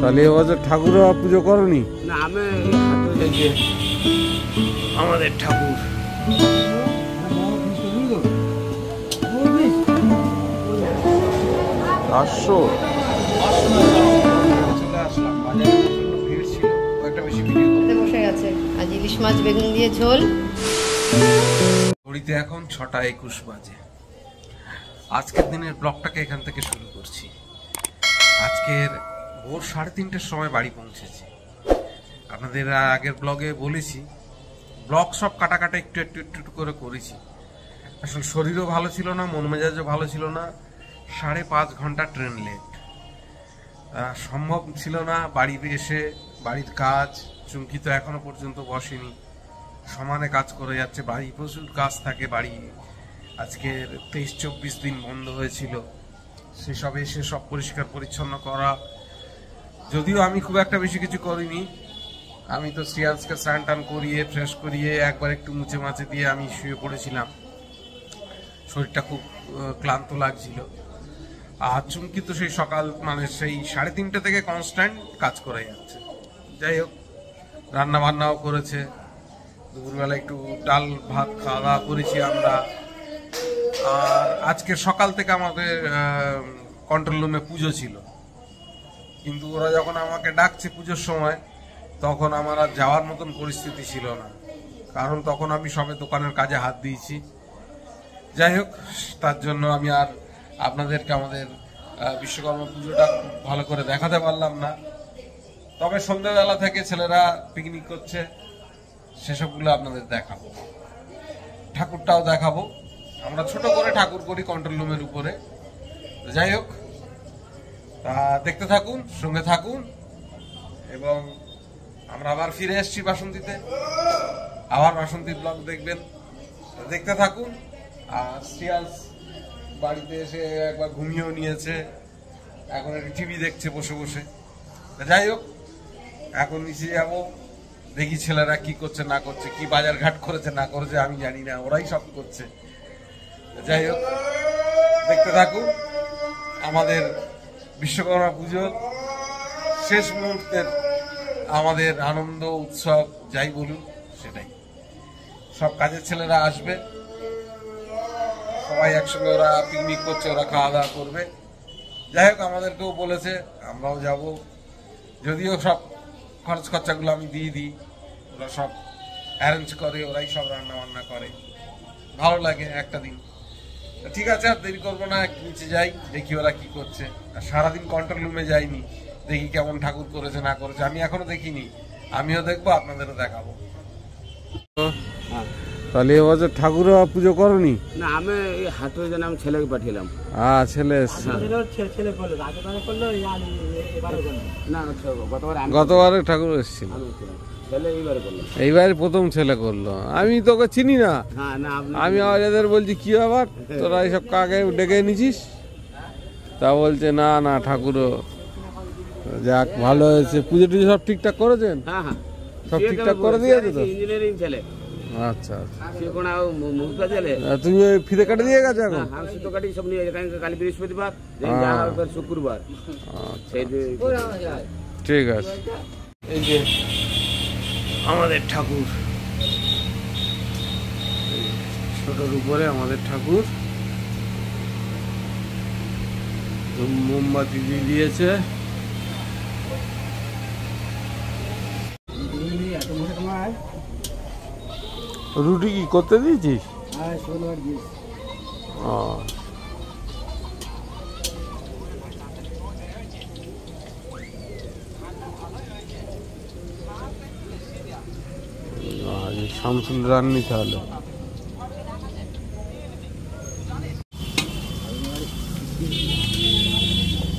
তাহলে এবছর ঠাকুর পুজো করনি? না, আমি আমাদের ঠাকুর আসছো বসে গেছে আজ ইলিশ মাছ বেগুন দিয়ে ঝোল। ঘড়িতে এখন 6:21 বাজে। আজকের দিনের ব্লগটাকে এখান থেকে শুরু করছি। আজকের ভোর 3:30টার সময় বাড়ি পৌঁছেছি। আপনাদের আগের ব্লগে বলেছি, ব্লগ সব কাটা একটু একটু করে করেছি। আসলে শরীরও ভালো ছিল না, মন মেজাজও ভালো ছিল না। 5.5 ঘন্টা ট্রেন লেট, সম্ভব ছিল না। বাড়িতে এসে বাড়ির কাজ, চুমকি তো এখনো পর্যন্ত বসেনি, সমানে কাজ করে যাচ্ছে। বাড়ি প্রচুর কাজ থাকে। বাড়ি আজকের 23-24 দিন বন্ধ হয়েছিল, সেসব এসে সব পরিষ্কার পরিচ্ছন্ন করা। যদিও আমি খুব একটা বেশি কিছু করিনি, আমি তো শ্রিয়াংশকে স্নান টান করিয়ে ফ্রেশ করিয়ে একবার একটু মুছে মাছে দিয়ে আমি শুয়ে পড়েছিলাম। শরীরটা খুব ক্লান্ত লাগছিল। আর চুমকি তো সেই সকাল সেই 3:30 থেকে কনস্ট্যান্ট কাজ করে যাচ্ছে। যাই হোক, রান্না বান্নাও করেছে। দুপুরবেলা একটু ডাল ভাত খাওয়া দাওয়া করেছি আমরা। আর আজকে সকাল থেকে আমাদের কন্ট্রোল রুমে পুজো ছিল, কিন্তু ওরা যখন আমাকে ডাকছে পুজোর সময়, তখন আমার আর যাওয়ার মতন পরিস্থিতি ছিল না, কারণ তখন আমি সবে দোকানের কাজে হাত দিয়েছি। যাই হোক, তার জন্য আমি আর আপনাদেরকে আমাদের বিশ্বকর্মা পুজোটা ভালো করে দেখাতে পারলাম না। তবে সন্ধ্যাবেলা থেকে ছেলেরা পিকনিক করছে, সেসবগুলো আপনাদের দেখাবো। ঠাকুরটাও দেখাবো। আমরা ছোট করে ঠাকুর করি কন্ট্রোল রুমের উপরে। যাই হোক, তা দেখতে থাকুন, সঙ্গে থাকুন। এবং আমরা আবার ফিরে এসেছি বাসন্তীতে, আবার বাসন্তী ব্লগ দেখবেন, দেখতে থাকুন। আর শ্রিয়াংশ বাড়িতে এসে একবার ঘুমিয়েও নিয়েছে, এখন একটু টিভি দেখছে বসে বসে। যাই হোক, এখন নিচে যাবো, দেখি ছেলেরা কি করছে না করছে, কি বাজার ঘাট করেছে না করেছে আমি জানি না, ওরাই সব করছে। যাই হোক, দেখতে থাকুন আমাদের বিশ্বকর্মা পুজোর শেষ মুহূর্তের আমাদের আনন্দ উৎসব, যাই বলুন সেটাই। সব কাজের ছেলেরা আসবে, সবাই একসঙ্গে ওরা পিকনিক করছে, ওরা খাওয়া দাওয়া করবে। যাই হোক, আমাদেরকেও বলেছে, আমরাও যাব। যদিও সব খরচ খরচাগুলো আমি দিয়ে দিই, ওরা সব অ্যারেঞ্জ করে, ওরাই সব রান্না বান্না করে। ভালো লাগে একটা দিন। ঠিক আছে, আর দেরি করবো না, নিচে যাই, দেখি ওরা কি করছে। আর সারাদিন কন্ট্রোল রুমে যাইনি, দেখি কেমন ঠাকুর করেছে না করেছে। আমি এখনো দেখিনি, আমিও দেখবো, আপনাদেরও দেখাবো। তাহলে এবছর ঠাকুর পুজো করনি? না, আমি হাটের জন্য আমি ছেলেকে পাঠিয়েলাম। ছেলে গতবারে ঠাকুর এসেছিল, এইবারে প্রথম ছেলে করলো। আমি তোকে চিনি না, আমি এদের বলছি কি ব্যাপার তোরা এইসব কাকে ডেকে নিছিস? তা বলছে না না ঠাকুরও, যাক ভালো হয়েছে। পুজো টুজো সব ঠিকঠাক করেছেন? সব ঠিকঠাক করে দিয়েছে তো? ইঞ্জিনিয়ারিং ছেলে। আচ্ছা, তুমি ওই ফিতে কাটে দিয়ে গেছো এখন? কালী বৃহস্পতিবার, শুক্রবার। ঠিক আছে। এই যে আমাদের ঠাকুর, ছোটর উপরে আমাদের ঠাকুর, মোমবাতি দিয়ে দিয়েছে। রুটি কি করতে দিয়েছিস? শামসুল রান্নি তাহলে।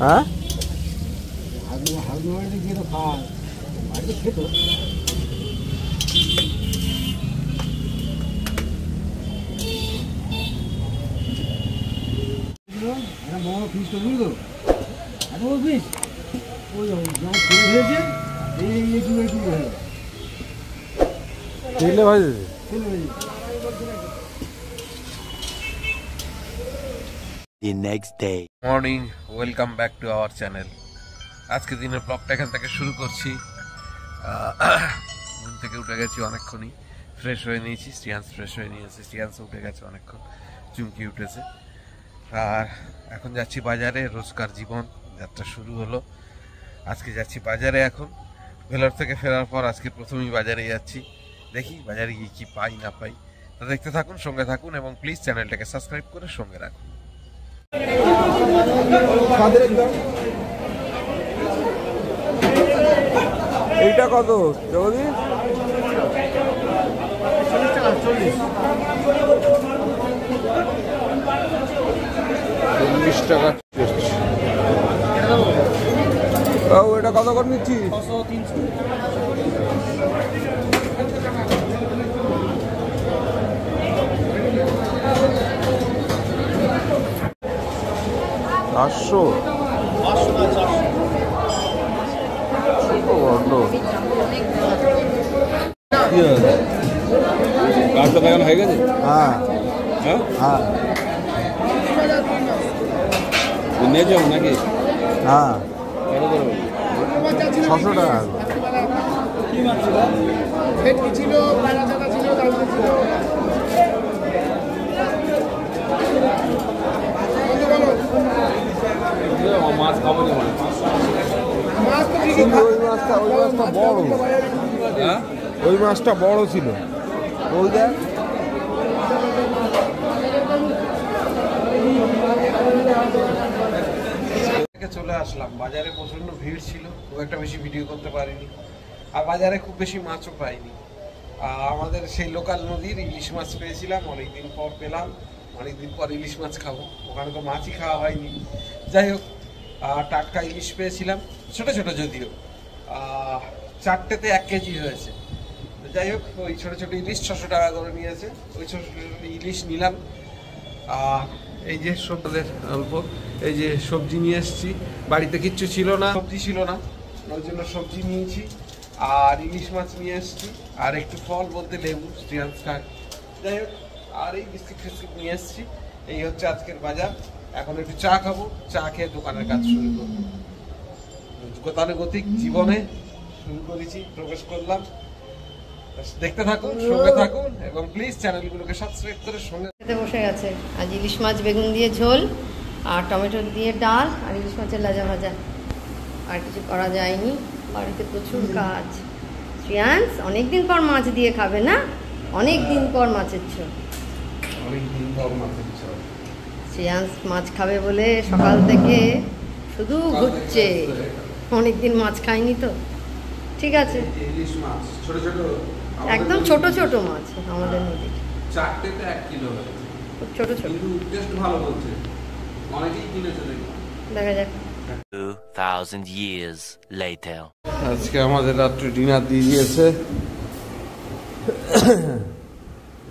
হ্যাঁ, তেলে ভাজেছে। The next day. Morning, welcome back to our channel. আজকে দিনের ব্লগটা এখান থেকে শুরু করছি। ঘুম থেকে উঠে গেছি অনেকক্ষণই, ফ্রেশ হয়ে নিয়েছি। শ্রিয়াংশ ফ্রেশ হয়ে নিয়েছে, শ্রিয়াংশ উঠে গেছে অনেকক্ষণ, চুমকি উঠেছে। আর এখন যাচ্ছি বাজারে, রোজকার জীবন যাত্রা শুরু হলো। আজকে যাচ্ছি বাজারে। এখন ভেলোর থেকে ফেরার পর আজকে প্রথমেই বাজারে যাচ্ছি। দেখি বাজারে গিয়ে কি পাই না পাই। তো দেখতে থাকুন, সঙ্গে থাকুন এবং প্লিজ চ্যানেলটাকে সাবস্ক্রাইব করে সঙ্গে রাখুন। এইটা কত জগদীশ? 40 টাকা। এটা কত করে নিচ্ছি? 500। কাজটা লাগানো হয়ে গেছে? হ্যাঁ হ্যাঁ হ্যাঁ। নিয়ে যাবো নাকি? হ্যাঁ 600 টাকা। মাছ খাবো না, ওই মাছটা বড় ছিল। ওই দেখ চলে আসলাম। বাজারে প্রচন্ড ভিড় ছিল, খুব একটা বেশি ভিডিও করতে পারিনি। আর বাজারে খুব বেশি মাছও পাইনি। আমাদের সেই লোকাল নদীর ইলিশ মাছ পেয়েছিলাম, অনেকদিন পর পেলাম। অনেকদিন পর ইলিশ মাছ খাবো, ওখানে তো মাছই খাওয়া হয়নি। যাই হোক, টাটকা ইলিশ পেয়েছিলাম, ছোট ছোট যদিও, 4টেতে 1 কেজি হয়েছে। যাই হোক, ওই ছোট ছোট ইলিশ 600 টাকা করে নিয়েছে। ওই ছোট ছোট ইলিশ নিলাম। এই যে সবদের অল্প, এই যে সবজি নিয়ে এসেছি। বাড়িতে কিচ্ছু ছিল না, সবজি ছিল না, ওই জন্য সবজি নিয়েছি। আর ইলিশ মাছ নিয়ে এসেছি, আর একটু ফল বলতে লেবু, শ্রিয়াংশ খায়। যাই হোক, আর এই বিস্কিট ফিস্কিট নিয়ে এসেছি। এই হচ্ছে আজকের বাজার। এখন একটু চা খাবো, চা খেয়ে দোকানের কাজ শুরু করবো। গতানুগতিক জীবনে শুরু করেছি, প্রবেশ করলাম। দেখতে থাকুন, সঙ্গে থাকুন এবং প্লিজ চ্যানেলগুলোকে সাবস্ক্রাইব করে সঙ্গে। খেতে বসে গেছে। আজ ইলিশ মাছ বেগুন দিয়ে ঝোল, আর টমেটো দিয়ে ডাল, আর ইলিশ মাছের লাজা ভাজা। আর কিছু করা যায়নি, বাড়িতে প্রচুর কাজ। শ্রিয়াংশ অনেকদিন পর মাছ দিয়ে খাবে না? অনেকদিন পর মাছের ঝোল। অনেকদিন পর মাছের ঝোল। শ্রিয়াংশ মাছ খাবে বলে সকাল থেকে শুধু ঘুরছে। অনেকদিন মাছ খায়নি তো। ঠিক আছে, ইলিশ মাছ ছোট ছোট, একদম ছোট ছোট মাছ আমাদের নদীর। 4টেতে 1 কিলো হয়েছে, খুব ছোট ছোট। কিন্তু টেস্ট ভালো বলছে, অনেকেই কিনেছে দেখলাম। দেখা যাক। 2000 years later. আজকে আমাদের রাত্রে ডিনার দিয়ে দিয়েছে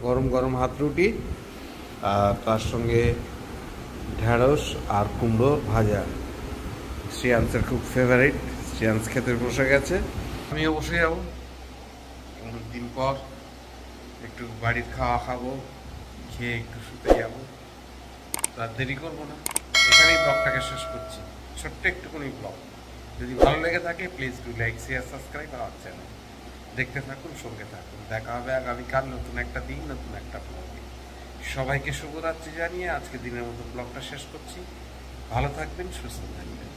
গরম গরম হাত রুটি, আর তার সঙ্গে ঢেঁড়স আর কুমড়ো ভাজা। শ্রিয়াংশের খুব ফেভারিট। শ্রিয়াংশ খেতে বসে গেছে, আমিও বসে যাবো। অনেকদিন পর একটু বাড়ির খাওয়া খাবো, খেয়ে একটু শুতে যাবো। তার দেরি করবো না, এখানেই ব্লগটাকে শেষ করছি। ছোট্ট একটুখানি ব্লগ। যদি ভালো লেগে থাকে please do like, share, subscribe আমার চ্যানেল। দেখতে থাকুন, সঙ্গে থাকুন। দেখা হবে আগামীকাল নতুন একটা দিন, নতুন একটা ব্লগে। সবাইকে শুভরাত্রি জানিয়ে আজকে দিনের মতো ব্লগটা শেষ করছি। ভালো থাকবেন, সুস্থ থাকবেন।